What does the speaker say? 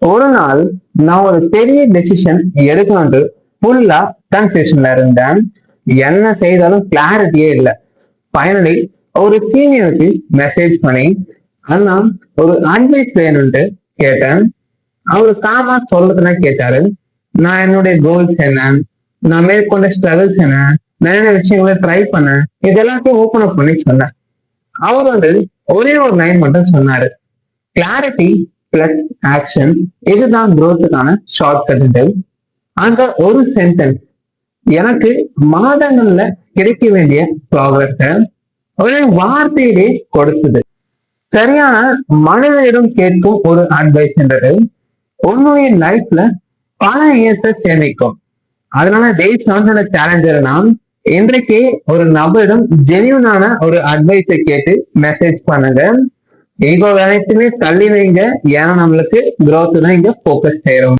ஒரு நாள் நான் ஒரு பெரிய டெசிஷன் எடுக்கணும்னு ஃபுல்லா கன்ஃபியூஷன்ல இருந்தேன். என்ன செய்தாலும் கிளாரிட்டியே இல்லை. ஃபைனலி ஒரு சீனியருக்கு மெசேஜ் பண்ணி அண்ணா ஒரு அட்வைஸ் வேணும்ட்டு கேட்டேன். அவரு காமா சொல்றதுன்னா கேட்டாரு. நான் என்னுடைய கோல்ஸ் என்ன, நான் மேற்கொண்ட ஸ்ட்ரகிள்ஸ் என்ன, நான் என்ன விஷயங்களை ட்ரை பண்ணேன், இது எல்லாத்தையும் ஓப்பன் அப் பண்ணி சொன்னேன். அவர் ஒரே ஒரு லைன் மட்டும் சொன்னாரு. கிளாரிட்டி பிளஸ் ஆக்ஷன், இதுதான் growth-க்கான ஷார்ட்கட். அந்த ஒரு சென்டென்ஸ் எனக்கு மாதங்கள்ல கிடைக்க வேண்டிய ப்ராக்ரஸ ஒரு வார்த்தையிலே கொடுத்தது. சரியான மனிதனிடம் கேட்கும் ஒரு அட்வைஸ் என்றது உன்னுடைய லைஃப்ல பல இயர்ஸை சேமிக்கும். அதனால டேஸ் சேலஞ்சர் நாம் இன்றைக்கே ஒரு நபரிடம் ஜெனியூனான ஒரு அட்வைஸை கேட்டு மெசேஜ் பண்ணுங்க. ஈகோ அனைத்துமே தள்ளி வைங்க. ஏன்னா நம்மளுக்கு growth தான் இங்க ஃபோக்கஸ் செய்யறோம்.